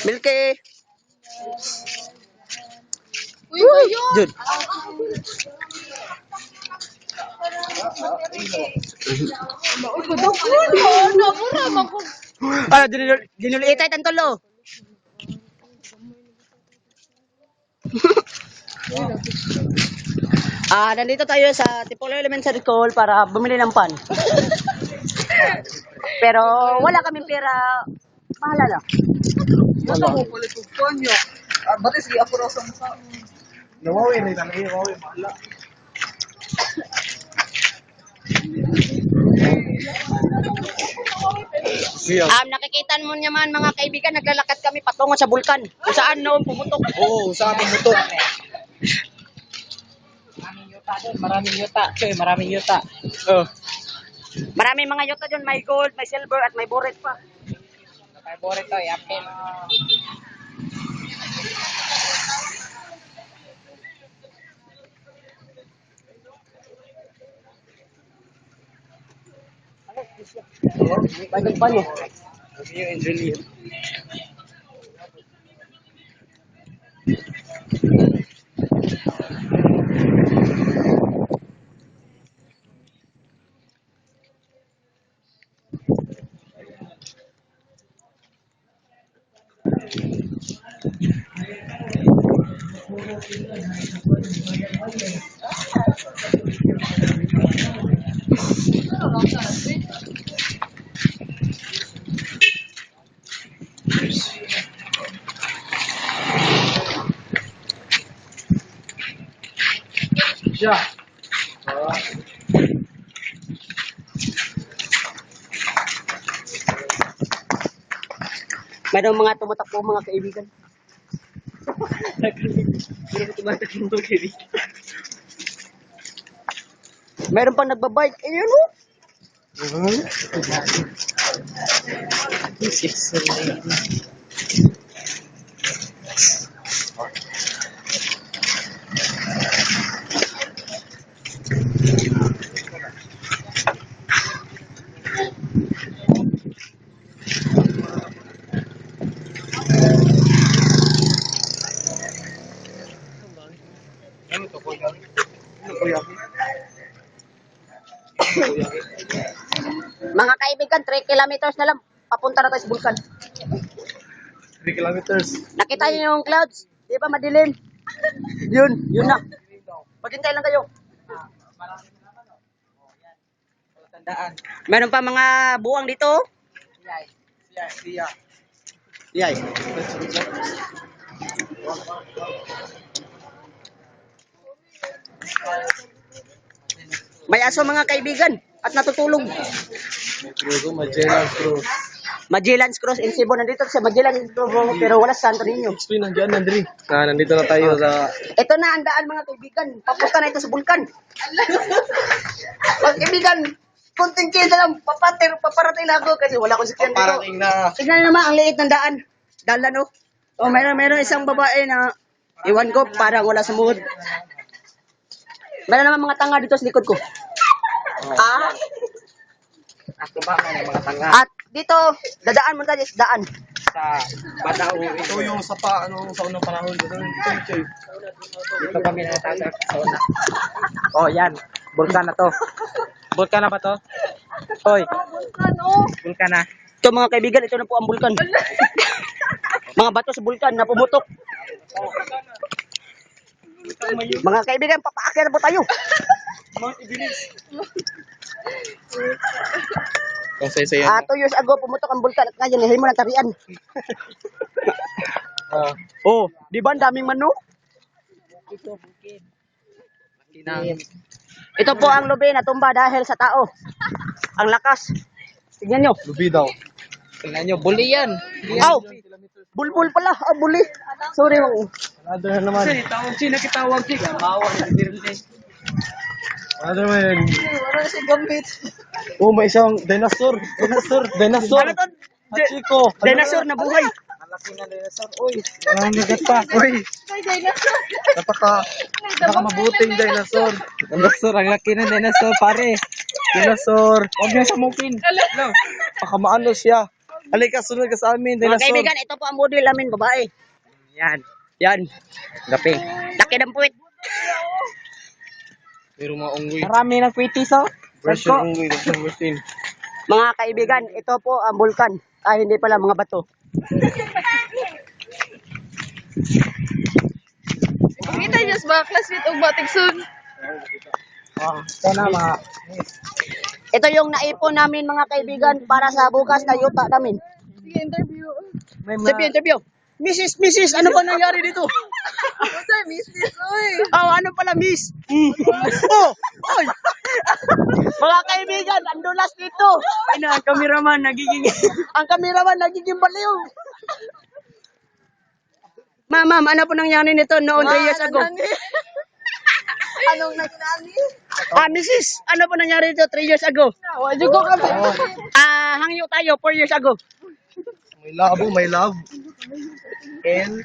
Milky. Uy, bayo! Jud. Uy, kadaghan! Namura, mako. Ah, dinuliitay tan tulo. Nandito tayo sa Tipolo Elementary School para bumili ng pan. Pero wala kaming pera. Bahala na. Wala mo pala ito niya. Ba't sige ako raw sa mukha? Nawawi na itanong nawawi mahala. Nakikita mo naman mga kaibigan, naglalakad kami patungo sa bulkan. Kung saan noon pumutok. Oo, sa amin mo to. Maraming yuta. Choy, maraming yuta. Oh. Maraming mga yuta dyan, may gold, may silver, at may buret pa. May bore to, yakin. Bagay pa niyo. Yung engineer. Siya. Mayroong mga tumatakbo mga kaibigan. Mayroon pang nagbabike. Ayun o. Ano to, kuya? Ano, kuya? Mga kaibigan, 3 kilometers na lang. Papunta na tayo sa bulkan. 3 kilometers. Nakita niyo yung clouds? Di ba madilim? Yun na. Maghintay lang kayo. Tandaan. Meron pa mga buwang dito. Siya. Yay. May aso mga kaibigan at natutulog. Metro Magellan Cruz. Magellan's Cross in Cebu. Nandito sa Magellan's Cross pero wala sa Santo Niño. Explain nandiyan, Andri. Nandito na tayo sa... Ito na ang daan mga kaibigan. Papunta na ito sa bulkan. Mga kaibigan, kunting kida lang. Paparating na ako kasi wala akong sakyan dito. Parating na. Tignan nyo naman ang liit ng daan. Dalan o. O meron isang babae na iwan ko parang wala sa mood. Meron naman mga tanga dito sa likod ko. Ako ba may mga tanga At dito, dadaan mo tayo sa daan. sa Badao. Ito yung sa unang panahon. Dito kami natagak sa una. Oh, yan. Bulkan na to. Bulkan na ba to? Hoy. Bulkan na. Ito mga kaibigan, ito na po ang bulkan. Mga bato sa bulkan na pumutok. Mga kaibigan, papaakyat na po tayo. Kasay-sayan. 2 years ago, pumutok ang bulkan at ngayon, hindi mo na tarian. Di ba ang daming manok? Ito po ang lubi na tumba dahil sa tao. Ang lakas. Tignan nyo. Lubi daw. Tingnan nyo, buli yan. Aw! Bulbul pala. Bully. Sorry. Another na naman. Tawag siya, nakitawag siya. Bawal na din. Another naman. Wala si Gambit. Oh, may isang dinosaur. Ano to? Chico. Dinosaur na buhay. Malaki na dinosaur. Uy. Walang bigat pa. Uy. Napaka mabuting dinosaur. Dinosaur, ang laki ng dinosaur, pare. Dinosaur. Huwag niyo samukin. Baka maano siya. Halika, sunod ka sa amin. Mga kaibigan, ito po ang model namin, babae. Yan. Yan. Gapi. Laki ng puwit. Pero maunggoy. Marami ng kwitis, oh. Version unggoy. Version Mga kaibigan, ito po ang bulkan. Hindi pala mga bato. Kita just ba classmate og batik soon. Oh, ito na mga. Ito yung naipon namin mga kaibigan para sa bukas na yuta namin. Sige, interview. May Interview. Mrs. Ano ba nangyari dito? What's our business, oy? Ano pala, miss? Oy! Mga kaibigan, ang dulas dito. ang cameraman nagiging. Ang kameraman nagiging baliw. Ma'am, ano po nangyari nito noon 3 years ago? Anong nagsinani? Mrs. Ano po nangyari dito 3 years ago? Wala ko kami. Hangyo tayo 4 years ago. May love. And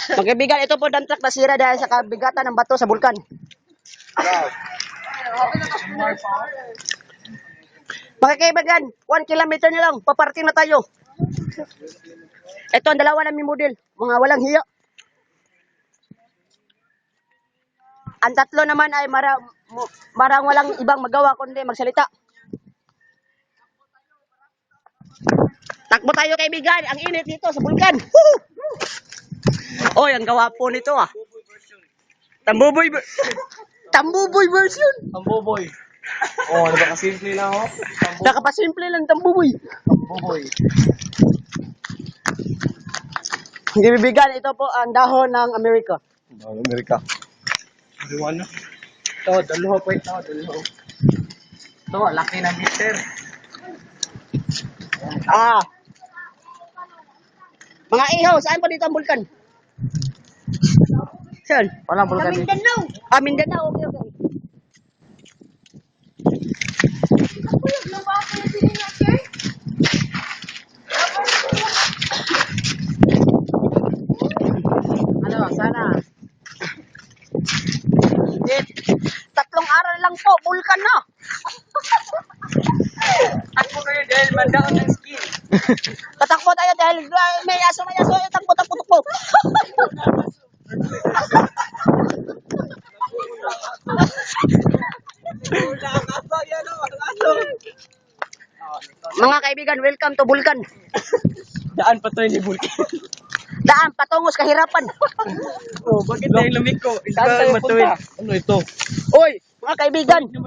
Mga kaibigan, ito po dantak nasira dahil sa kabigatan ng bato sa bulkan. Mga kaibigan, 1 kilometer na lang, paparting na tayo. Ito ang dalawa naming model, mga walang hiya. Ang tatlo naman ay marang walang ibang magawa kundi magsalita. Takbo tayo kaibigan, ang init dito sa bulkan. Oy, ang gawapo nito Tambuboy version. ang boboy. Oh, nagkakasimple lang oh. Nakapasimple lang tambuboy. Boboy. Gibibigan, ito po ang dahon ng Amerika. Amerika. Marijuana. Ito, dalawa po ito. Ito, laki na mister. Mga ihaw, saan pa dito ang bulkan? Saan? Walang bulkan dito. Mindanao. Okay. Ano, sana. Tatlong araw lang po, bulkan na. Ako kayo dahil mandaon ng skin. Tatakbo tayo dahil may aso. Takbo. Mga kaibigan, welcome to Bulkan. Daan pa to ni bulkan. Daan patungos kahirapan. Oh, bakit tayo lumiko? Saan tayo punta? Ano ito? Oy, mga kaibigan, 1.5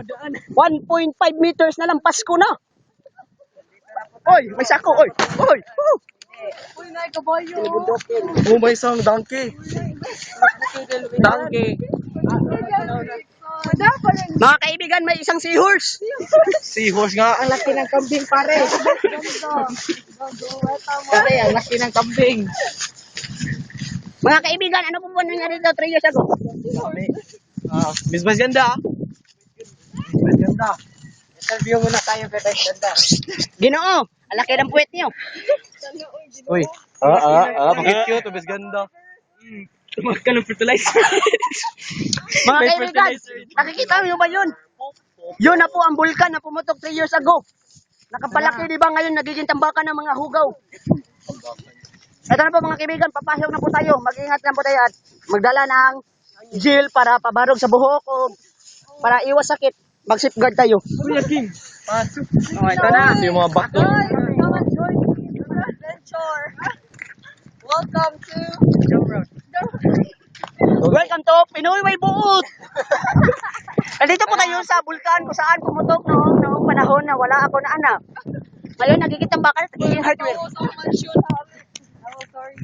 meters na lang Pasko na. Oy, may sako, oy. Uy, na kabayo. Oh, may isang donkey. Donkey. Mga kaibigan, may isang seahorse. Seahorse nga. Ang laki ng kambing pare. Pare, ang laki ng kambing. Mga kaibigan, ano po ba nangyari dito 3 years ago? Miss Ganda. Miss Ganda. Interview muna tayo kay Miss Ganda. Ginoo, ang laki ng puwet niyo. Uy. Bakit cute, Miss Ganda. Tumak ka ng fertilizer. Mga kaibigan, nakikita niyo ba yun? Yun na po ang bulkan na pumutok 3 years ago. Nakapalaki, di ba ngayon nagiging tambakan ng mga hugaw. Ito na po mga kaibigan, papasok na po tayo. Mag-ingat na po tayo at magdala ng gel para pabarog sa buhok o para iwas sakit. Mag-safeguard tayo. Kuya King. Pasok. Oh, ito na. Ito yung mga bato. Adventure. Welcome to Welcome to Pinoy Way Buot! Nandito po tayo sa bulkan kung saan pumutok noong panahon na wala ako na anak. Ngayon nagkikitambak na nagiging hardware. someone should have it. Oh, sorry.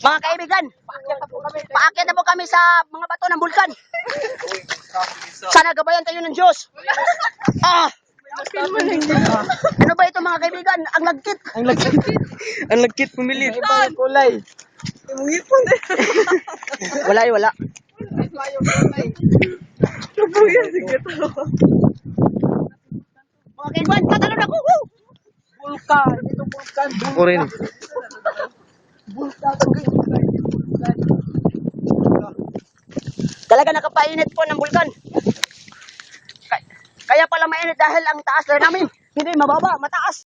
Mga kaibigan, paakyat na po kami sa mga bato ng bulkan. Sana gabayan tayo ng Diyos. Ano ba ito mga kaibigan? Ang lagkit. Ang lagkit pumilit. Iba yung kulay. Wala. Mga kaibigan, patalon ako. Woo! Bulkan. Ito bulkan. Ako rin. Talaga nakapainit po ng bulkan. Kaya pala pala mainit dahil ang taas lang namin. Hindi mababa, mataas.